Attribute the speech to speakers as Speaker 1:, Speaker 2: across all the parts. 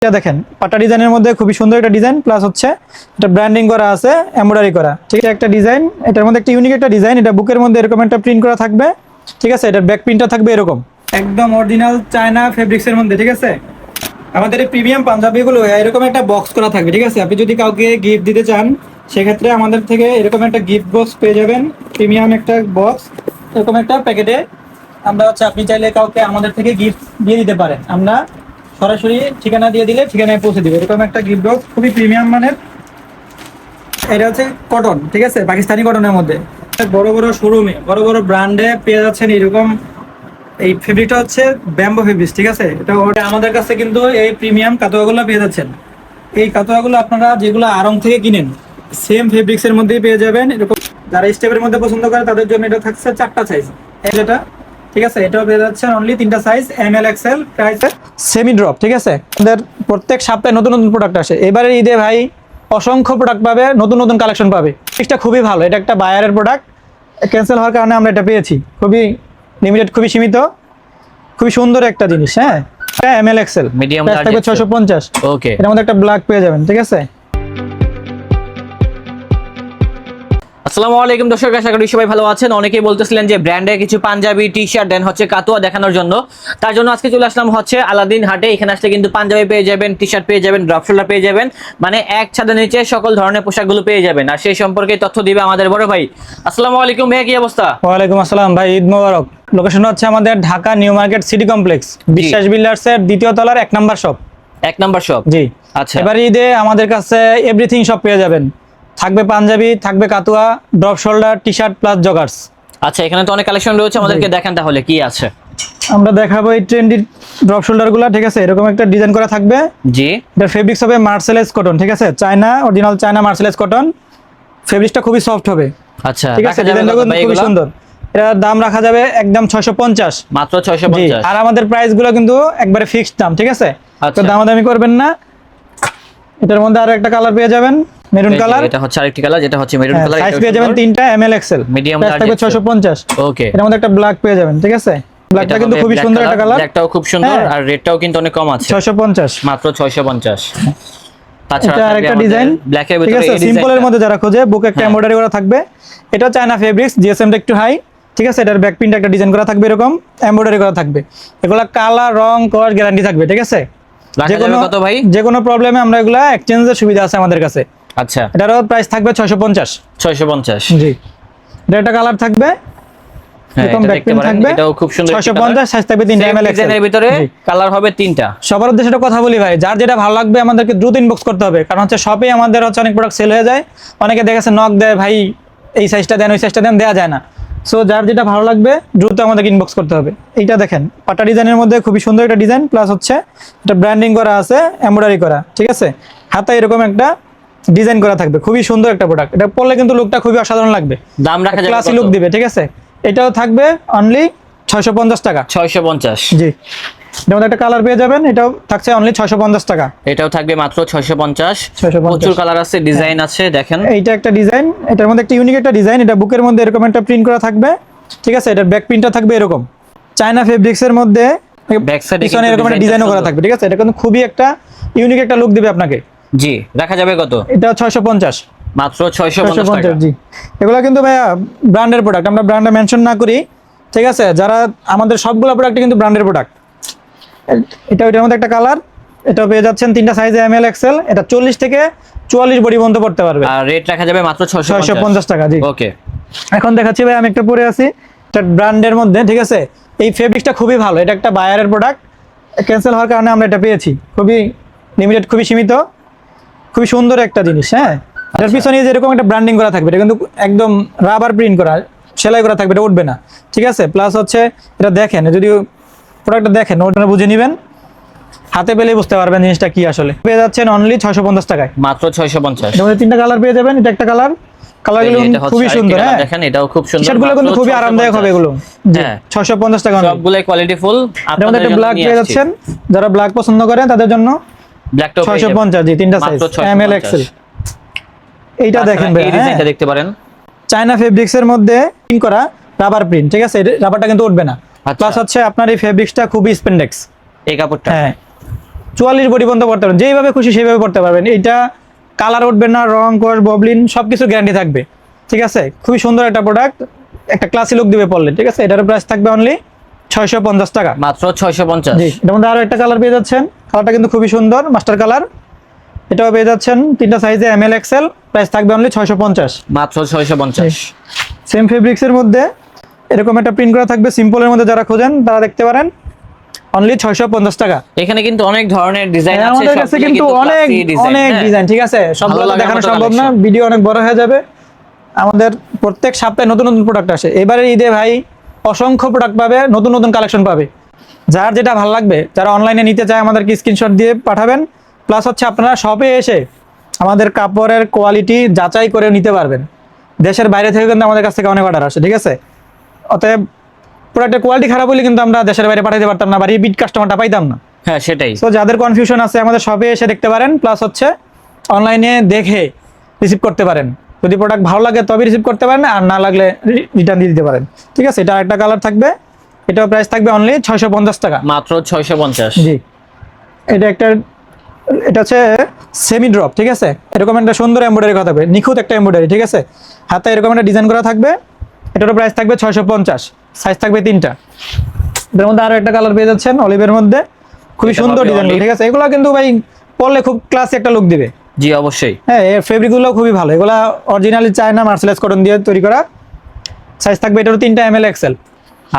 Speaker 1: এটা দেখেন পাটা ডিজাইনের মধ্যে খুবই সুন্দর একটা ডিজাইন, প্লাস হচ্ছে এটা ব্র্যান্ডিং করা আছে, এমব্রয়ডারি করা। ঠিক আছে, একটা ডিজাইন, এটার মধ্যে একটা ইউনিক একটা ডিজাইন, এটা বুকের মধ্যে এরকম একটা প্রিন্ট করা থাকবে। ঠিক আছে, এটার ব্যাক প্রিন্টটা থাকবে এরকম, একদম অরিজিনাল চায়না ফেব্রিক্স এর মধ্যে। ঠিক আছে, আমাদের এই প্রিমিয়াম পাঞ্জাবিগুলো এরকম একটা বক্স করা থাকবে। ঠিক আছে, আপনি যদি কাউকে গিফট দিতে চান সেক্ষেত্রে আমাদের থেকে এরকম একটা গিফট বক্স পেয়ে যাবেন, প্রিমিয়াম একটা বক্স, এরকম একটা প্যাকেটে। আমরা হচ্ছে আপনি চাইলে কাউকে আমাদের থেকে গিফট দিয়ে দিতে পারেন, আমরা সরাসরি ঠিকানা দিয়ে দিলে ঠিকানায় পৌঁছে দিবে। এরকম একটা গিফট বক্স খুবই প্রিমিয়াম মানের। এটা হচ্ছে কটন, ঠিক আছে, পাকিস্তানি কটনের মধ্যে। বড় বড় শোরুমে বড় বড় ব্র্যান্ডে পেয়ে যাচ্ছেন এরকম। এই ফেব্রিকটা হচ্ছে ব্যাম্বো ফেব্রিক্স। ঠিক আছে, এটা আমাদের কাছে কিন্তু এই প্রিমিয়াম কাতোয়াগুলো পেয়ে যাচ্ছেন। এই কাতোয়াগুলো আপনারা যেগুলো আড়ং থেকে কিনেন সেম ফেব্রিক্স এর মধ্যেই পেয়ে যাবেন। এরকম যারা স্টেপের মধ্যে পছন্দ করে তাদের জন্য এটা থাকছে 4টা সাইজ। এটা ঠিক আছে, এটাও পেয়ে যাচ্ছেন অনলি 3টা size, ML XL, price semi drop. ঠিক আছে, আমাদের প্রত্যেক সপ্তাহে নতুন নতুন প্রোডাক্ট আসে। এবারে ঈদে ভাই অসংখ্য প্রোডাক্ট পাবে, নতুন নতুন কালেকশন পাবে। এটা খুবই ভালো, এটা একটা বায়ারের প্রোডাক্ট, ক্যান্সেল হওয়ার কারণে আমরা এটা পেয়েছি। খুবই লিমিটেড, খুবই সীমিত, খুবই সুন্দর একটা জিনিস। হ্যাঁ, ML XL,
Speaker 2: মিডিয়াম
Speaker 1: থাকবে 650।
Speaker 2: ওকে,
Speaker 1: এর মধ্যে একটা ব্ল্যাক পেয়ে যাবেন। ঠিক আছে,
Speaker 2: আসসালামু আলাইকুম দর্শক, আশা করি সবাই ভালো আছেন। অনেকেই বলতেছিলেন যে ব্র্যান্ডের কিছু পাঞ্জাবি টি শার্ট দেন হচ্ছে কাতুয়া দেখানোর জন্য, তার জন্য আজকে চলে আসলাম হচ্ছে আলাদিন হাটে। এখানে আসলে কিন্তু পাঞ্জাবি পেয়ে যাবেন, টি শার্ট পেয়ে যাবেন, ড্রপ শোল্ডার পেয়ে যাবেন, মানে এক ছাদের নিচে সকল ধরনের পোশাকগুলো পেয়ে যাবেন। আর সেই সম্পর্কে তথ্য দিবে আমাদের বড় ভাই। আসসালামু আলাইকুম ভাই, কি অবস্থা?
Speaker 1: ওয়ালাইকুম আসসালাম ভাই, ঈদ মোবারক। লোকেশন হচ্ছে আমাদের Dhaka new market city complex, বিশ্বাস বিল্ডার্স এর 2য় তলার 1 নাম্বার শপ।
Speaker 2: 1 নাম্বার শপ,
Speaker 1: জি।
Speaker 2: আচ্ছা,
Speaker 1: এবার ঈদে আমাদের কাছে এভরিথিং সব পেয়ে যাবেন। থাকবে পাঞ্জাবি, থাকবে কাতুয়া, drop shoulder, T shirt plus joggers.
Speaker 2: আচ্ছা, এখানে তো অনেক কালেকশন রয়েছে, আমাদেরকে দেখান তাহলে কি আছে।
Speaker 1: আমরা দেখাবো এই ট্রেন্ডি ড্রপ শোল্ডার গুলা। ঠিক আছে, এরকম একটা ডিজাইন করা থাকবে।
Speaker 2: জি,
Speaker 1: এটা ফেব্রিক্স হবে মার্সেলাইজ কটন। ঠিক আছে, China, original China mercerised cotton. ফেব্রিক্সটা খুবই সফট হবে।
Speaker 2: আচ্ছা,
Speaker 1: ঠিক আছে, ডিজাইনটা খুবই সুন্দর। এটার দাম রাখা যাবে একদম 650,
Speaker 2: মাত্র 650।
Speaker 1: আর আমাদের প্রাইস গুলো কিন্তু একবারে ফিক্সড দাম। ঠিক আছে, তো দামাদামি করবেন না। এটার মধ্যে আরো একটা কালার পেয়ে যাবেন, মেরুন কালার।
Speaker 2: এটা হচ্ছে আরেকটি কালার, যেটা হচ্ছে মেরুন কালার।
Speaker 1: সাইজ পেয়ে যাবেন 3টা, ML XL,
Speaker 2: মিডিয়াম
Speaker 1: থাকবে 650।
Speaker 2: ওকে,
Speaker 1: এর মধ্যে একটা ব্ল্যাক পেয়ে যাবেন। ঠিক আছে, ব্ল্যাকটা কিন্তু খুবই সুন্দর একটা কালার,
Speaker 2: ব্ল্যাকটাও খুব সুন্দর, আর রেডটাও কিন্তু অনেক কম আছে,
Speaker 1: 650,
Speaker 2: মাত্র 650।
Speaker 1: এটা আরেকটা ডিজাইন
Speaker 2: ব্ল্যাকের
Speaker 1: ঠিক
Speaker 2: ভিতরে
Speaker 1: আছে, সিম্পলের মধ্যে যারা খোঁজে, বুকে একটা এমব্রয়ডারি করা থাকবে। এটা চায়না ফেব্রিক্স, জিএসএমটা একটু হাই। ঠিক আছে, এটার ব্যাক প্রিন্ট একটা ডিজাইন করা থাকবে, এরকম এমব্রয়ডারি করা থাকবে। এগুলা কালার, রং, কস গ্যারান্টি থাকবে। ঠিক আছে,
Speaker 2: কত ভাই?
Speaker 1: যে কোনো প্রবলেমে আমরা এগুলা এক্সচেঞ্জের সুবিধা আছে আমাদের কাছে।
Speaker 2: আচ্ছা,
Speaker 1: এটারও প্রাইস থাকবে 650।
Speaker 2: 650,
Speaker 1: জি। এটা একটা কালার থাকবে, এরকম ব্যাক প্রিন্ট থাকবে,
Speaker 2: এটাও খুব সুন্দর।
Speaker 1: 650, সাইজ থাকবে 3টা, ML XL
Speaker 2: ডিজাইনের ভিতরে কালার হবে 3টা।
Speaker 1: সবার উদ্দেশ্যে একটা কথা বলি ভাই, যার যেটা ভালো লাগবে আমাদেরকে দ্রুত ইনবক্স করতে হবে, কারণ হচ্ছে শপে আমাদের হচ্ছে অনেক প্রোডাক্ট সেল হয়ে যায়। অনেকে দেখেছে নক দেয়, ভাই এই সাইজটা দেন, ওই সাইজটা দেন, দেওয়া যায় না। সো যার যেটা ভালো লাগবে দ্রুত আমাদেরকে ইনবক্স করতে হবে। এইটা দেখেন পাটা ডিজাইনের মধ্যে খুবই সুন্দর একটা ডিজাইন, প্লাস হচ্ছে এটা ব্র্যান্ডিং করা আছে, এমব্রয়ডারি করা। ঠিক আছে, হাতে এরকম একটা ডিজাইন করা থাকবে, খুবই সুন্দর একটা প্রোডাক্ট। এটা পরলে কিন্তু লুকটা খুবই অসাধারণ লাগবে,
Speaker 2: দাম রাখা যাবে
Speaker 1: ক্লাসি লুক দিবে। ঠিক আছে, এটাও থাকবে অনলি 650 টাকা।
Speaker 2: 650,
Speaker 1: জি। এর মধ্যে একটা কালার পেয়ে যাবেন, এটাও থাকছে অনলি 650 টাকা।
Speaker 2: এটাও থাকবে মাত্র 650।
Speaker 1: 650,
Speaker 2: প্রচুর কালার আছে, ডিজাইন আছে, দেখেন
Speaker 1: এইটা একটা ডিজাইন, এটার মধ্যে একটা ইউনিক একটা ডিজাইন। এটা বুকের মধ্যে এরকম একটা প্রিন্ট করা থাকবে। ঠিক আছে, এটার ব্যাক প্রিন্টটা থাকবে এরকম চায়না ফেব্রিক্স এর মধ্যে,
Speaker 2: ব্যাক সাইডে
Speaker 1: পিছনে এরকম একটা ডিজাইনও করা থাকবে। ঠিক আছে, এটা কিন্তু খুবই একটা ইউনিক একটা লুক দিবে আপনাকে।
Speaker 2: জি, রাখা যাবে কত?
Speaker 1: এটা 650,
Speaker 2: মাত্র 650 টাকা।
Speaker 1: জি। এগুলো কিন্তু ভাইয়া ব্র্যান্ডের প্রোডাক্ট, আমরা ব্র্যান্ডটা মেনশন না করি। ঠিক আছে, যারা আমাদের সবগুলো প্রোডাক্ট কিন্তু ব্র্যান্ডের প্রোডাক্ট। এটা ওইটার মধ্যে একটা কালার, এটা পেয়ে যাচ্ছেন 3টা সাইজে, ML XL। এটা 40 থেকে 44 বডি পর্যন্ত পড়তে পারবে,
Speaker 2: আর রেট রাখা যাবে মাত্র
Speaker 1: 650 টাকা। জি।
Speaker 2: ওকে,
Speaker 1: এখন দেখাচ্ছি ভাই, আমি একটা পরে আছি, এটা ব্র্যান্ডের মধ্যে। ঠিক আছে, এই ফেব্রিক্সটা খুবই ভালো, এটা একটা বায়ারের প্রোডাক্ট, ক্যান্সেল হওয়ার কারণে আমরা এটা পেয়েছি। খুবই লিমিটেড, খুবই সীমিত, খুবই সুন্দর একটা জিনিস। হ্যাঁ, এটার পিছনে যেরকম একটা ব্র্যান্ডিং করা থাকবে, এটা কিন্তু একদম রাবার প্রিন্ট করা, সেলাই করা থাকবে, এটা উঠবে না। ঠিক আছে, প্লাস হচ্ছে এটা দেখেন, যদি প্রোডাক্টটা দেখেন ওটা বুঝে নেবেন, হাতে পেলেই বুঝতে পারবেন জিনিসটা কি। আসলে পেয়ে যাচ্ছেন অনলি 650 টাকায়,
Speaker 2: মাত্র 650।
Speaker 1: এর মধ্যে 3টা কালার পেয়ে যাবেন। এটা একটা কালার, কালারগুলো খুবই সুন্দর। হ্যাঁ,
Speaker 2: দেখেন এটাও খুব সুন্দর,
Speaker 1: শার্টগুলো কিন্তু খুবই আরামদায়ক হবে এগুলো।
Speaker 2: হ্যাঁ,
Speaker 1: 650 টাকা,
Speaker 2: সবগুলাই কোয়ালিটি ফুল।
Speaker 1: এর মধ্যে একটা ব্ল্যাক পেয়ে যাচ্ছেন, যারা ব্ল্যাক পছন্দ করেন তাদের জন্য
Speaker 2: ব্ল্যাকটাও
Speaker 1: 650। জি, 3টা সাইজ, ML XL। এইটা দেখেন ভাই,
Speaker 2: এই ডিজাইনটা দেখতে পারেন,
Speaker 1: চায়না ফেব্রিক্স এর মধ্যে প্রিন্ট করা রাবার প্রিন্ট। ঠিক আছে, রাবারটা কিন্তু উঠবে না। প্লাস হচ্ছে আপনার এই ফেব্রিক্সটা খুবই স্পেন্ডেক্স,
Speaker 2: এই কাপড়টা।
Speaker 1: হ্যাঁ, 44 বডি পর্যন্ত পড়তে পারবেন, যেইভাবে খুশি সেইভাবে পড়তে পারবেন। এটা কালার উঠবে না, রং কস ববলিন সবকিছু গ্যারান্টি থাকবে, ঠিক আছে। খুবই সুন্দর একটা প্রোডাক্ট, একটা ক্লাসি লুক দিবে পড়লে, ঠিক আছে। এটার প্রাইস থাকবে অনলি 650 টাকা,
Speaker 2: মাত্র 650।
Speaker 1: জি। এটার মধ্যে আরো একটা কালার পেয়ে যাচ্ছেন, কালারটা কিন্তু খুবই সুন্দর, মাস্টার কালার। এটাও পেয়ে যাচ্ছেন তিনটা সাইজে, ML XL, প্রাইস থাকবে অনলি 650,
Speaker 2: মাত্র 650।
Speaker 1: সেম ফেব্রিক্সের মধ্যে এরকম একটা প্রিন্ট করা থাকবে, সিম্পলের মধ্যে যারা খোঁজেন তারা দেখতে পারেন, অনলি 650 টাকা।
Speaker 2: এখানে কিন্তু অনেক ধরনের ডিজাইন আছে,
Speaker 1: আমাদের কাছে
Speaker 2: সবগুলো
Speaker 1: কিন্তু অনেক
Speaker 2: classy design,
Speaker 1: অনেক
Speaker 2: হ্যাঁ।
Speaker 1: ডিজাইন, ঠিক আছে, সবগুলো
Speaker 2: লাগার
Speaker 1: দেখানো
Speaker 2: মতো
Speaker 1: সম্ভব না,
Speaker 2: collection।
Speaker 1: ভিডিও অনেক বড় হয়ে যাবে। আমাদের প্রত্যেক সপ্তাহে নতুন নতুন প্রোডাক্ট আসে, এবারে ঈদে ভাই অসংখ্য প্রোডাক্ট পাবে, নতুন নতুন কালেকশন পাবে। যার যেটা ভালো লাগবে, যারা অনলাইনে নিতে চায় আমাদেরকে স্ক্রিনশট দিয়ে পাঠাবেন। প্লাস হচ্ছে আপনারা শপে এসে আমাদের কাপড়ের কোয়ালিটি যাচাই করে নিতে পারবেন। দেশের বাইরে থেকে কিন্তু আমাদের কাছ থেকে অনেক অর্ডার আসে, ঠিক আছে। অতএব প্রোডাক্টের কোয়ালিটি খারাপ হলে কিন্তু আমরা দেশের বাইরে পাঠাতে পারতাম না, বা রিপিট কাস্টমারটা পাইতাম না।
Speaker 2: হ্যাঁ সেটাই।
Speaker 1: সো যাদের কনফিউশন আছে আমাদের শপে এসে দেখতে পারেন, প্লাস হচ্ছে অনলাইনে দেখে রিসিভ করতে পারেন। যদি প্রোডাক্ট ভালো লাগে তবে রিসিভ করতে পারেন, আর না লাগলে রিটার্ন দিয়ে দিতে পারেন, ঠিক আছে। এটা একটা কালার থাকবে, এটার প্রাইস থাকবে অনলি 650 টাকা,
Speaker 2: মাত্র 650।
Speaker 1: জি। এটা হচ্ছে সেমি ড্রপ, ঠিক আছে। এরকম একটা সুন্দর এমব্রয়ডারি করা থাকবে, নিখুঁত একটা এমব্রয়ডারি, ঠিক আছে। হাতে এরকম একটা ডিজাইন করা থাকবে, এটারও প্রাইস থাকবে 650, সাইজ থাকবে 3টা। এর মধ্যে আরো একটা কালার পেয়ে যাচ্ছেন অলিভের মধ্যে, খুবই
Speaker 2: এটা
Speaker 1: সুন্দর
Speaker 2: হবে
Speaker 1: ডিজাইন,
Speaker 2: olive।
Speaker 1: ঠিক আছে। এগুলো কিন্তু ভাই পরলে খুব ক্লাসি একটা লুক দিবে,
Speaker 2: জি অবশ্যই।
Speaker 1: হ্যাঁ। এর ফেব্রিকগুলো খুবই ভালো, এগুলা অরিজিনালি চায়না মার্সেলাইজ কটন দিয়ে তৈরি করা। সাইজ থাকবে এটারও 3টা, ML XL।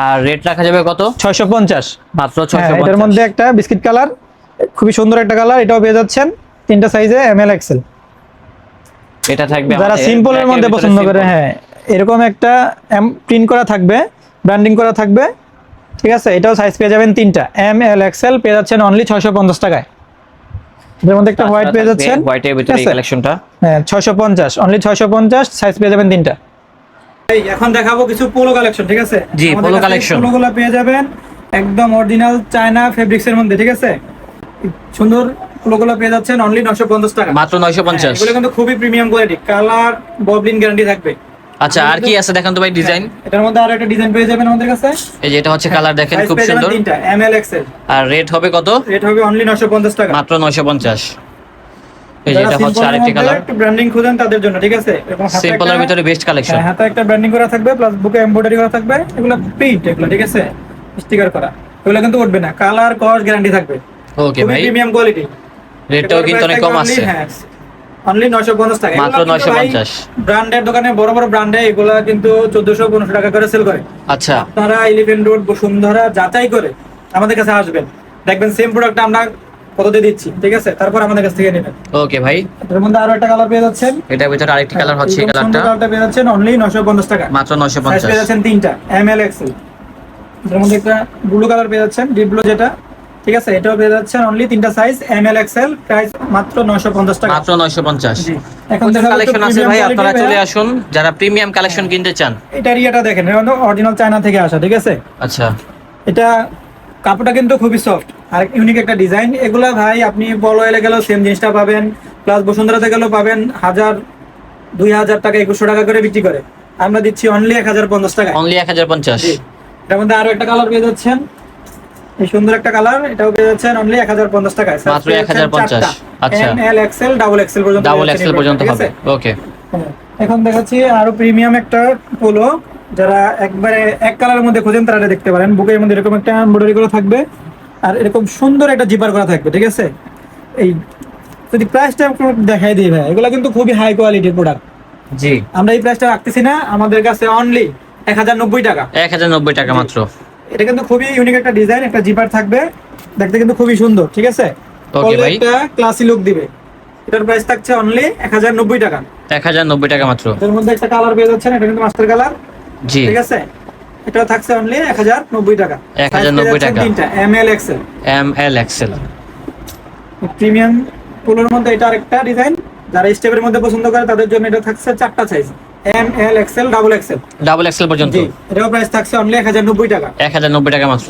Speaker 2: আর রেট রাখা যাবে কত?
Speaker 1: 650,
Speaker 2: মাত্র
Speaker 1: হ্যাঁ। এটার
Speaker 2: 650।
Speaker 1: মধ্যে একটা বিস্কিট কালার, খুবই সুন্দর একটা কালার, এটাও পেয়ে যাচ্ছেন 3টা সাইজে, ML XL।
Speaker 2: এটা থাকবে
Speaker 1: যারা
Speaker 2: আমাদের
Speaker 1: সিম্পলের
Speaker 2: black এর
Speaker 1: মধ্যে
Speaker 2: ভিতরে
Speaker 1: পছন্দ করে,
Speaker 2: simple।
Speaker 1: হ্যাঁ, এরকম একটা প্রিন্ট করা থাকবে, ব্র্যান্ডিং করা থাকবে, ঠিক আছে। এটাও সাইজ পেয়ে যাবেন 3টা, ML XL, পেয়ে যাচ্ছেন অনলি 650 টাকায়। এর মধ্যে একটা হোয়াইট পেয়ে যাচ্ছেন,
Speaker 2: হোয়াইটের ভিতরে এই কালেকশনটা,
Speaker 1: হ্যাঁ, 650, অনলি 650, সাইজ পেয়ে যাবেন 3টা। এই এখন দেখাবো কিছু পোলো কালেকশন, ঠিক আছে।
Speaker 2: জি, পোলো কালেকশন।
Speaker 1: পোলোগুলো পেয়ে যাবেন একদম অরিজিনাল চায়না ফেব্রিক্স এর মধ্যে, ঠিক আছে। সুন্দর পোলোগুলো পেয়ে যাচ্ছেন অনলি 950 টাকা,
Speaker 2: মাত্র 950।
Speaker 1: এগুলো কিন্তু খুবই প্রিমিয়াম কোয়ালিটি, কালার ববলিন গ্যারান্টি থাকবে।
Speaker 2: আচ্ছা আর কি আছে দেখান তো ভাই ডিজাইন।
Speaker 1: এটার মধ্যে আরো একটা ডিজাইন পেয়ে যাবেন আমাদের কাছে,
Speaker 2: এই যে এটা হচ্ছে কালার, দেখেন
Speaker 1: Size
Speaker 2: খুব
Speaker 1: পেয়ে যাবেন
Speaker 2: সুন্দর।
Speaker 1: 3টা, ML XL।
Speaker 2: আর রেট হবে কত?
Speaker 1: রেট হবে অনলি 950 টাকা,
Speaker 2: মাত্র 950। এই যে
Speaker 1: যারা
Speaker 2: এটা হচ্ছে
Speaker 1: simple এর
Speaker 2: আরেকটি
Speaker 1: মধ্যে
Speaker 2: কালার,
Speaker 1: একটু ব্র্যান্ডিং খোঁজেন তাদের জন্য, ঠিক আছে। এবং হাতে
Speaker 2: সিম্পলের
Speaker 1: একটা-
Speaker 2: ভিতরে বেস্ট কালেকশন।
Speaker 1: হ্যাঁ, হাতে একটা ব্র্যান্ডিং করা থাকবে, প্লাস বুকে এমব্রয়ডারি করা থাকবে, এগুলো প্রিন্ট, এগুলো ঠিক আছে, স্টিকার করা, এগুলো কিন্তু উঠবে না, কালার কস গ্যারান্টি থাকবে,
Speaker 2: ওকে
Speaker 1: খুবই
Speaker 2: ভাই,
Speaker 1: প্রিমিয়াম কোয়ালিটি।
Speaker 2: রেটটাও কিন্তু অনেক কম আছে,
Speaker 1: অনলি 950 টাকা,
Speaker 2: মাত্র 950।
Speaker 1: ব্র্যান্ডের দোকানে বড় বড় ব্র্যান্ডে এগুলা কিন্তু 1400-1500 টাকা করে সেল করে।
Speaker 2: আচ্ছা
Speaker 1: আপনারা এলিফ্যান্ট রোড বসুন্ধরা যাচাই করে আমাদের কাছে আসবেন, দেখবেন সেম প্রোডাক্ট আমরা কত দিয়ে দিচ্ছি, ঠিক আছে। তারপর আমাদের কাছ থেকে নেবেন।
Speaker 2: ওকে ভাই,
Speaker 1: এর মধ্যে আরো একটা কালার পেয়ে যাচ্ছেন,
Speaker 2: এটার ভিতরে আরেকটি কালার হচ্ছে এই
Speaker 1: এরকম সুন্দর
Speaker 2: কালারটা,
Speaker 1: কালারটা পেয়ে যাচ্ছেন অনলি 950 টাকা,
Speaker 2: মাত্র
Speaker 1: সাইজ পেয়ে
Speaker 2: 950।
Speaker 1: যাচ্ছেন 3টা, ML XL। এর মধ্যে একটা ব্লু কালার পেয়ে যাচ্ছেন, ডিপ ব্লু যেটা, ঠিক আছে। এটাও পেয়ে যাচ্ছেন অনলি 3টা সাইজ, ML XL, প্রাইস মাত্র 950 টাকা,
Speaker 2: মাত্র 950।
Speaker 1: জি। এখন
Speaker 2: প্রচুর
Speaker 1: দেখাবো
Speaker 2: কালেকশন আছে
Speaker 1: premium
Speaker 2: ভাই,
Speaker 1: quality
Speaker 2: আপনারা
Speaker 1: ভাইয়া।
Speaker 2: চলে আসুন যারা প্রিমিয়াম কালেকশন কিনতে চান।
Speaker 1: এটার ইয়েটা দেখেন, এটা অরিজিনাল চায়না থেকে আসা, ঠিক আছে।
Speaker 2: আচ্ছা
Speaker 1: এটা কাপড়টা কিন্তু খুবই সফট আর ইউনিক একটা ডিজাইন। এগুলা ভাই আপনি পলো এলে গেলেও সেম জিনিসটা পাবেন, প্লাস বসুন্ধরাতে গেলেও পাবেন 1000, 2000 টাকা, 2100 টাকা করে বিক্রি করে, আমরা দিচ্ছি অনলি 1050 টাকা।
Speaker 2: অনলি 1050।
Speaker 1: এটার মধ্যে আরো একটা কালার পেয়ে যাচ্ছেন, এই সুন্দর একটা কালার, এটাও পেয়ে যাচ্ছেন অনলি 1050 টাকায়,
Speaker 2: মাত্র 1050। আচ্ছা,
Speaker 1: ML XL, ডাবল XL পর্যন্ত,
Speaker 2: ডাবল এক্সেল পর্যন্ত হবে। ওকে,
Speaker 1: হ্যাঁ। এখন দেখাচ্ছি আরো প্রিমিয়াম একটা পোলো, যারা একবারে এক কালারের মধ্যে খোঁজেন তারা এটা দেখতে পারেন। বুকের মধ্যে এরকম একটা এমব্রয়ডারি করা থাকবে, আর এরকম সুন্দর একটা জিপার করা থাকবে, ঠিক আছে। এই যদি প্রাইসটা একটু দেখাই দিই ভাই, এগুলো কিন্তু খুবই হাই কোয়ালিটির প্রোডাক্ট।
Speaker 2: জি,
Speaker 1: আমরা এই প্রাইসটা রাখতেছি না, আমাদের কাছে অনলি 1090 টাকা,
Speaker 2: 1090 টাকা মাত্র।
Speaker 1: এটা কিন্তু খুবই ইউনিক একটা ডিজাইন, একটা জিপার থাকবে, দেখতে কিন্তু খুবই সুন্দর, ঠিক আছে।
Speaker 2: ওকে ভাই,
Speaker 1: একটা ক্লাসি লুক দিবে। এটার প্রাইস থাকছে অনলি 1090 টাকা,
Speaker 2: 1090 টাকা মাত্র।
Speaker 1: এর মধ্যে একটা কালার পেয়ে যাচ্ছেন, এটা কিন্তু মাস্টার কালার,
Speaker 2: জি,
Speaker 1: ঠিক আছে। এটা থাকছে অনলি 1090 টাকা,
Speaker 2: 1090 টাকা।
Speaker 1: 3টা ML XL।
Speaker 2: ML XL।
Speaker 1: Premium পোলোর মধ্যে এটা আরেকটা ডিজাইন, যারা স্টেপের মধ্যে পছন্দ করে তাদের জন্য এটা থাকছে 4টা size, ML XL, double XL।
Speaker 2: Double XL পর্যন্ত,
Speaker 1: জি, এটাও প্রাইস থাকছে অনলি 1090 টাকা।
Speaker 2: 1090 টাকা মাত্র।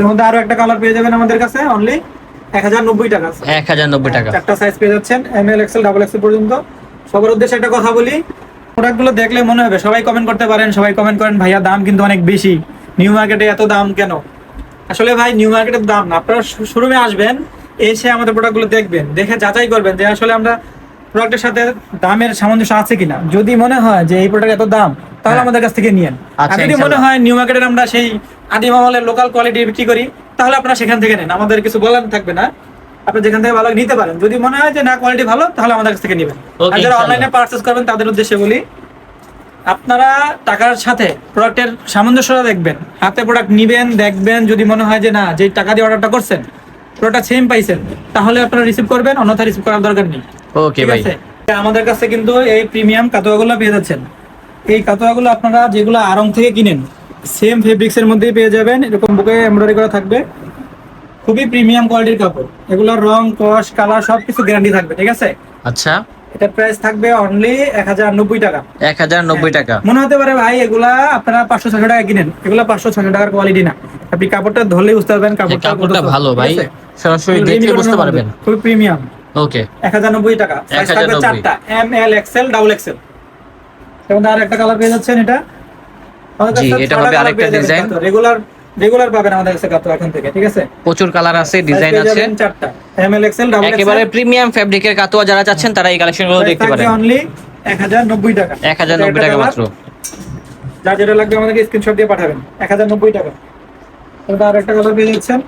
Speaker 1: এর মধ্যে আরো একটা কালার পেয়ে যাবেন আমাদের কাছে অনলি 1090 টাকা,
Speaker 2: 1090 টাকা।
Speaker 1: 4টা সাইজ পেয়ে যাচ্ছেন, ML XL, ডাবল XL পর্যন্ত। সবার উদ্দেশ্যে একটা কথা বলি, প্রোডাক্টগুলো দেখলে মনে হবে, সবাই কমেন্ট করতে পারেন, সবাই কমেন্ট করেন ভাইয়া দাম কিন্তু অনেক বেশি, নিউ মার্কেটে এত দাম কেন। আসলে ভাই নিউ মার্কেটের দাম না, আপনারা শোরুমে আসবেন, এসে আমাদের প্রোডাক্টগুলো দেখবেন, দেখে যাচাই করবেন যে আসলে আমরা প্রোডাক্টের সাথে দামের সামঞ্জস্য আছে কিনা। যদি মনে হয় যে এই প্রোডাক্ট এত দাম, তাহলে
Speaker 2: হ্যাঁ।
Speaker 1: আমাদের কাছ থেকে নিয়েন। আর
Speaker 2: আচ্ছা,
Speaker 1: যদি মনে
Speaker 2: ইনশাল্লাহ।
Speaker 1: হয় নিউ মার্কেটের আমরা সেই আদি মামলের লোকাল কোয়ালিটি বিক্রি করি, তাহলে আপনারা সেখান থেকে নেন, আমাদের কিছু বলার থাকবে না। আপনি যেখান থেকে ভালো নিতে পারেন। যদি মনে হয় যে না কোয়ালিটি ভালো, তাহলে আমাদের কাছ থেকে নেবেন।
Speaker 2: Okay,
Speaker 1: আর যারা
Speaker 2: ইনশাল্লাহ।
Speaker 1: অনলাইনে পারচেজ করবেন তাদের উদ্দেশ্যে বলি, আপনারা টাকার সাথে প্রোডাক্টের সামঞ্জস্যতা দেখবেন, হাতে প্রোডাক্ট নিবেন, দেখবেন, যদি মনে হয় যে না, যে টাকা দিয়ে অর্ডারটা করছেন প্রোডাক্ট সেম পাইছেন, তাহলে আপনারা রিসিভ করবেন, অন্যথা রিসিভ করার দরকার নেই।
Speaker 2: ওকে
Speaker 1: ঠিক
Speaker 2: ভাই।
Speaker 1: আছে? আমাদের কাছে কিন্তু এই প্রিমিয়াম কাতোয়াগুলো পেয়ে যাচ্ছেন। এই কাতোয়াগুলো আপনারা যেগুলো আড়ং থেকে কিনেন, সেম ফেব্রিক্সের মধ্যেই পেয়ে যাবেন। এরকম বুকে এমব্রয়ডারি করা থাকবে, খুবই প্রিমিয়াম কোয়ালিটির কাপড়। এগুলোর রং, কস, কালার সবকিছু গ্যারান্টি থাকবে। ঠিক আছে?
Speaker 2: আচ্ছা,
Speaker 1: এটা প্রাইস থাকবে অনলি 1090 টাকা।
Speaker 2: 1090 টাকা।
Speaker 1: মনে হতে পারে ভাই এগুলা আপনারা 500-600 টাকা কিনেন, এগুলা 500-600 টাকার কোয়ালিটি না। আপনি কাপড়টা ধরলেই বুঝতে পারবেন
Speaker 2: কাপড়টা
Speaker 1: কত
Speaker 2: ভালো
Speaker 1: ঠিক
Speaker 2: ভাই,
Speaker 1: আছে?
Speaker 2: সরাসরি দেখলে বুঝতে পারবেন।
Speaker 1: খুব প্রিমিয়াম।
Speaker 2: ওকে,
Speaker 1: 1090 টাকা। সাইজ থাকবে
Speaker 2: 1090
Speaker 1: চারটা, এম, এল, এক্সেল, ডাবল এক্সেল। এবং আর একটা কালার পেয়ে যাচ্ছেন, এটা আমাদের
Speaker 2: জি,
Speaker 1: কাছে
Speaker 2: এটা
Speaker 1: ছয়টা
Speaker 2: হবে
Speaker 1: colour
Speaker 2: আরেকটা
Speaker 1: পেয়ে যাবেন
Speaker 2: ডিজাইন।
Speaker 1: কাতো। রেগুলার পাবেন আমাদের কাছে কাতো এখন থেকে। ঠিক আছে?
Speaker 2: প্রচুর কালার আছে, ডিজাইন
Speaker 1: Size পেয়ে
Speaker 2: আছে।
Speaker 1: যাবেন চারটা, এম, এল, এক্সেল, ডাবল এক্সেল।
Speaker 2: একেবারে প্রিমিয়াম ফেব্রিকের কাতোয়া যারা চাচ্ছেন তারা এই কালেকশনগুলো দেখতে পারেন।
Speaker 1: অনলি 1090 টাকা।
Speaker 2: 1090 টাকা মাত্র।
Speaker 1: যার যেটা লাগবে আমাদেরকে স্ক্রিনশট দিয়ে পাঠাবেন। 1090 টাকা। এটা আর একটা কালার পেয়ে যাচ্ছেন।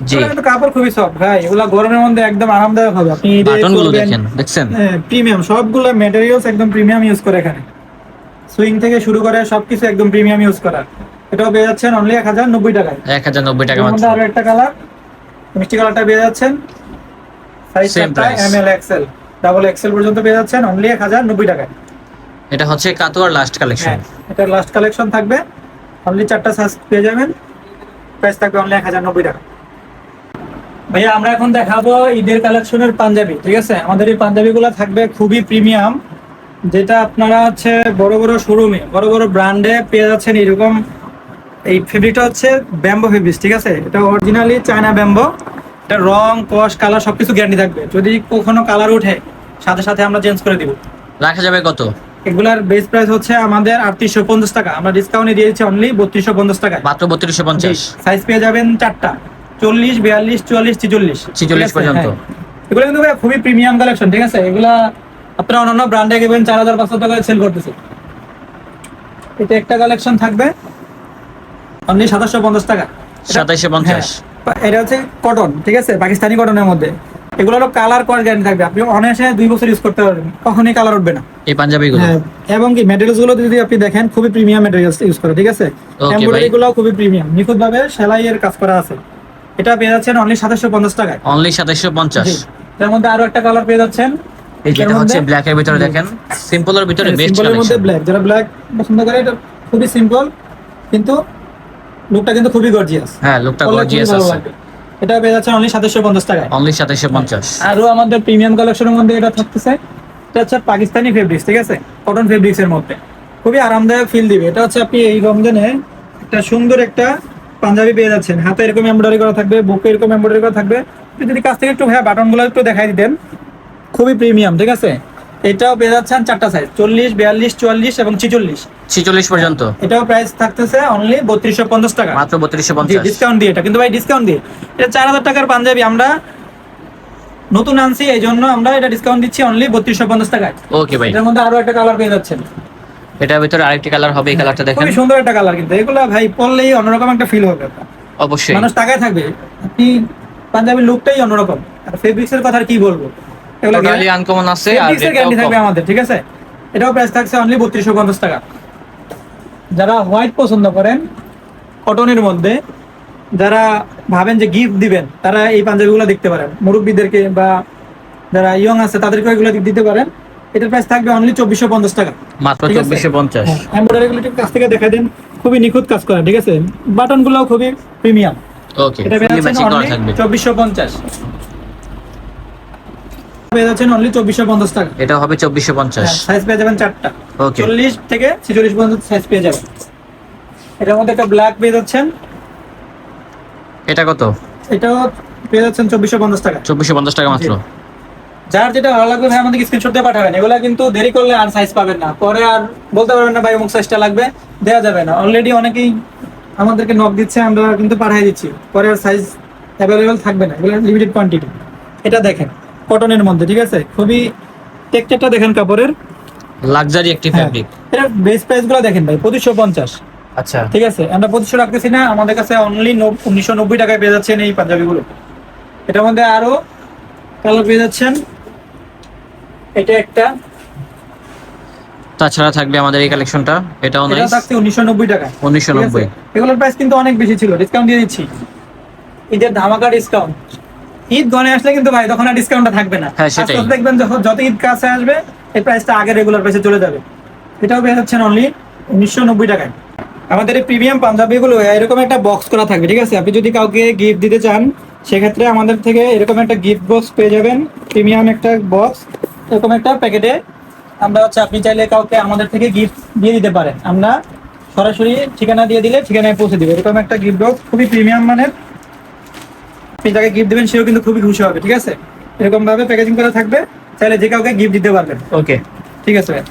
Speaker 2: জি,
Speaker 1: এগুলো কিন্তু কাপড় খুবই সফট ভাই, এগুলা গরমের মধ্যে একদম আরামদায়ক হবে। আপনি
Speaker 2: বাটনগুলো দেখেন, দেখছেন?
Speaker 1: প্রিমিয়াম, সবগুলো ম্যাটেরিয়ালস একদম প্রিমিয়াম ইউজ করে এখানে। সুইং থেকে শুরু করে সবকিছু একদম প্রিমিয়াম ইউজ করা। এটাও পেয়ে যাচ্ছেন অনলি 1090 টাকায়।
Speaker 2: 1090 টাকা
Speaker 1: এর
Speaker 2: মাত্র।
Speaker 1: মধ্যে আরো একটা কালার, মিষ্টি কালারটা পেয়ে যাচ্ছেন। সাইজ
Speaker 2: Same
Speaker 1: চারটা,
Speaker 2: price।
Speaker 1: এম, এল, এক্সেল, ডাবল এক্সেল পর্যন্ত পেয়ে যাচ্ছেন অনলি 1090 টাকায়।
Speaker 2: এটা হচ্ছে কাতোয়ার লাস্ট কালেকশন।
Speaker 1: হ্যাঁ, এটা লাস্ট কালেকশন থাকবে। অনলি চারটা সাইজ পেয়ে যাবেন। প্রাইস থাকবে অনলি 1090 টাকা। ভাইয়া আমরা এখন দেখাবো ঈদের কালেকশনের পাঞ্জাবি। ঠিক আছে? আমাদের এই পাঞ্জাবিগুলো থাকবে খুবই প্রিমিয়াম, যেটা আপনারা হচ্ছে বড় বড় শোরুমে, বড় বড় ব্র্যান্ডে পেয়ে যাচ্ছেন এরকম। এই ফেব্রিকটা হচ্ছে ব্যাম্বো ফেব্রিক্স। ঠিক আছে? এটা অরিজিনালি চায়না ব্যাম্বো। এটা রং, কস, কালার সবকিছু গ্যারান্টি থাকবে। যদি কখনো কালার ওঠে, সাথে সাথে আমরা চেঞ্জ করে দিব।
Speaker 2: রাখা যাবে কত?
Speaker 1: এগুলার বেস প্রাইস হচ্ছে আমাদের 3850 টাকা। আমরা ডিসকাউন্টে দিয়েছি অনলি 3250 টাকায়।
Speaker 2: মাত্র 3250।
Speaker 1: সাইজ পেয়ে যাবেন চারটা, 40, 42, 44, 46
Speaker 2: 46 পর্যন্ত।
Speaker 1: এগুলো কিন্তু ভাই খুবই প্রিমিয়াম কালেকশন। ঠিক আছে? এগুলা আপনারা অন্যান্য ব্র্যান্ডে গেবেন 4500 টাকায় সেল করতেছে। এটা একটা কালেকশন থাকবে অনলি 2750 টাকা।
Speaker 2: 2750।
Speaker 1: এটা হচ্ছে কটন। ঠিক আছে? পাকিস্তানি কটনের মধ্যে। এগুলো হলো কালার কোয়ার গ্যারান্টি থাকবে। আপনি অনায়াসে 2 বছর ইউজ করতে পারবেন, কখনোই কালার উঠবে না।
Speaker 2: এই পাঞ্জাবিগুলো।
Speaker 1: হ্যাঁ, এবং কি ম্যাটেরিয়ালস গুলো যদি আপনি দেখেন, খুবই প্রিমিয়াম ম্যাটেরিয়ালস ইউজ করে। ঠিক আছে?
Speaker 2: ভাই।
Speaker 1: এমব্রয়ডারি গুলো খুবই প্রিমিয়াম, নিখুঁত ভাবে সেলাইয়ের কাজ করা আছে। এটা পেয়ে যাচ্ছেন অনলি 2750 টাকায়।
Speaker 2: অনলি
Speaker 1: জি।
Speaker 2: 2750।
Speaker 1: এর মধ্যে আরো একটা কালার পেয়ে যাচ্ছেন,
Speaker 2: এই যেটা হচ্ছে ব্ল্যাক এর ভিতরে দেখেন, সিম্পলের ভিতরে বেস্ট
Speaker 1: সিম্পলের মধ্যে
Speaker 2: কালেকশন।
Speaker 1: ব্ল্যাক। যারা ব্ল্যাক পছন্দ করে, এটা খুবই সিম্পল কিন্তু লুকটা কিন্তু খুবই গর্জিয়াস।
Speaker 2: হ্যাঁ, লুকটা গর্জিয়াস আছে।
Speaker 1: এটা পেয়ে যাচ্ছেন অনলি 2750 টাকায়।
Speaker 2: অনলি 2750।
Speaker 1: আরো আমাদের প্রিমিয়াম কালেকশনের মধ্যে এটা থাকতেছে, এটা হচ্ছে পাকিস্তানি ফেব্রিক্স। ঠিক আছে? কটন ফেব্রিক্স এর মধ্যে খুবই আরামদায়ক ফিল দিবে। এটা হচ্ছে আপনি এই রমজানে একটা সুন্দর একটা পাঞ্জাবি পেয়ে যাচ্ছেন, হাতে এরকম এমব্রয়ডারি করা থাকবে, বুকে এরকম এমব্রয়ডারি করা থাকবে। আপনি যদি কাছ থেকে একটু ভাইয়া বাটনগুলো একটু দেখাই দিতেন, খুবই প্রিমিয়াম। ঠিক আছে? এটাও পেয়ে যাচ্ছেন চারটা সাইজ, 40, 42, 44 এবং 46।
Speaker 2: 46 পর্যন্ত।
Speaker 1: এটাও প্রাইস থাকতেছে অনলি 3250 টাকা।
Speaker 2: মাত্র 3250।
Speaker 1: ডিসকাউন্ট দিয়ে এটা কিন্তু ভাই, ডিসকাউন্ট দিয়ে এটা 4000 টাকার পাঞ্জাবি আমরা নতুন আনছি, এই জন্য আমরা এটা ডিসকাউন্ট দিচ্ছি অনলি 3250 টাকায়।
Speaker 2: ওকে ভাই।
Speaker 1: এটার মধ্যে আরো একটা কালার পেয়ে যাচ্ছেন।
Speaker 2: এটার ভিতরে আরেকটি কালার হবে, এই কালারটা দেখেন।
Speaker 1: খুবই সুন্দর একটা কালার, কিন্তু এগুলা ভাই পরলেই অন্যরকম একটা ফিল হবে।
Speaker 2: অবশ্যই।
Speaker 1: মানুষ তাকায় থাকবে। আপনি পাঞ্জাবির লুকটাই অন্যরকম। আর ফেব্রিক্স এর কথা আর কি বলবো, এগুলা
Speaker 2: টোটালি আনকমন আছে আর
Speaker 1: ফেব্রিক্স এর গ্যারান্টি থাকবে আমাদের। ঠিক আছে? এটাও প্রাইস থাকছে অনলি 3250 টাকা। যারা হোয়াইট পছন্দ করেন কটনের মধ্যে, যারা ভাবেন যে গিফট দিবেন, তারা এই পাঞ্জাবিগুলো দেখতে পারেন। মুরব্বীদেরকে বা যারা ইয়ং আছে তাদেরকে এগুলো দিতে পারেন। এটার প্রাইস থাকবে অনলি 2450 টাকা।
Speaker 2: মাত্র
Speaker 1: ঠিক আছে?
Speaker 2: 2450।
Speaker 1: এমব্রয়ডারি গুলো একটু কাছ থেকে দেখাই দেন, খুবই নিখুঁত কাজ করা। ঠিক আছে? বাটন গুলো খুবই প্রিমিয়াম।
Speaker 2: ওকে,
Speaker 1: এটা পেয়ে
Speaker 2: ফুলি
Speaker 1: যাচ্ছেন
Speaker 2: ম্যাচিং করা
Speaker 1: অনলি
Speaker 2: থাকবে।
Speaker 1: 2450। পেয়ে যাচ্ছেন অনলি 2450 টাকা।
Speaker 2: এটা হবে 2450।
Speaker 1: সাইজ পেয়ে যাবেন চারটা,
Speaker 2: ওকে।
Speaker 1: 40 থেকে 46 পর্যন্ত সাইজ পেয়ে যাবেন। এটার মধ্যে একটা ব্ল্যাক পেয়ে যাচ্ছেন,
Speaker 2: এটা কত?
Speaker 1: এটাও পেয়ে যাচ্ছেন 2450 টাকা।
Speaker 2: 2450 টাকা মাত্র।
Speaker 1: যার যেটা ভালো লাগবে ভাই আমাদেরকে স্ক্রিনশট দিয়ে পাঠাবেন। এগুলা কিন্তু দেরি করলে আর সাইজ পাবেন না, পরে আর বলতে পারবেন না ভাই অমুক সাইজটা লাগবে, দেওয়া যাবে না। অলরেডি অনেকেই আমাদেরকে নক দিচ্ছে, আমরা কিন্তু পাঠিয়ে দিচ্ছি, পরে আর সাইজ অ্যাভেলেবেল থাকবে না, এগুলো লিমিটেড কোয়ান্টিটি। এটা দেখেন কটনের মধ্যে, ঠিক আছে, খুবই টেক্সচারটা দেখেন কাপড়ের,
Speaker 2: লাক্সারি একটি
Speaker 1: হ্যাঁ।
Speaker 2: ফ্যাব্রিক।
Speaker 1: এটা বেস প্রাইস গুলো দেখেন ভাই, 2550।
Speaker 2: আচ্ছা,
Speaker 1: ঠিক আছে, আমরা 2500 রাখতেছি না, আমাদের কাছে অনলি 1990 টাকায় পেয়ে যাচ্ছেন এই পাঞ্জাবিগুলো। এটার মধ্যে আরো কালার পেয়ে যাচ্ছেন, এটা একটা,
Speaker 2: তাছাড়া থাকবে আমাদের এই কালেকশনটা, এটাও
Speaker 1: এটা
Speaker 2: নাইস,
Speaker 1: থাকছে 1990 টাকা।
Speaker 2: 1990।
Speaker 1: এগুলোর প্রাইস কিন্তু অনেক বেশি ছিল, ডিসকাউন্ট দিয়ে দিচ্ছি, ঈদের ধামাকা ডিসকাউন্ট। ঈদ গনে আসলে কিন্তু ভাই তখন আর ডিসকাউন্টটা থাকবে না।
Speaker 2: হ্যাঁ, সেটাই।
Speaker 1: আস্তে আস্তে দেখবেন যত ঈদ কাছে আসবে এই প্রাইসটা আগে রেগুলার প্রাইসে চলে যাবে। এটাও পেয়ে যাচ্ছেন অনলি 1990 টাকায়। আমাদের এই প্রিমিয়াম পাঞ্জাবিগুলো এরকম একটা বক্স করা থাকবে, ঠিক আছে, আপনি যদি কাউকে গিফট দিতে চান সেক্ষেত্রে আমাদের থেকে এরকম একটা গিফট বক্স পেয়ে যাবেন, প্রিমিয়াম একটা বক্স, এরকম একটা প্যাকেটে। আমরা হচ্ছে আপনি চাইলে কাউকে আমাদের থেকে গিফট দিয়ে দিতে পারেন, আমরা সরাসরি ঠিকানা দিয়ে দিলে ঠিকানায় পৌঁছে দিব। এরকম একটা গিফট বক্স খুবই প্রিমিয়াম মানের, আপনি যাকে গিফট দেবেন সেও কিন্তু খুবই খুশি হবে, ঠিক আছে। এরকম ভাবে প্যাকেজিং করা থাকবে, চাইলে যে কাউকে গিফট দিতে পারবেন।
Speaker 2: ওকে,
Speaker 1: ঠিক আছে ভাই।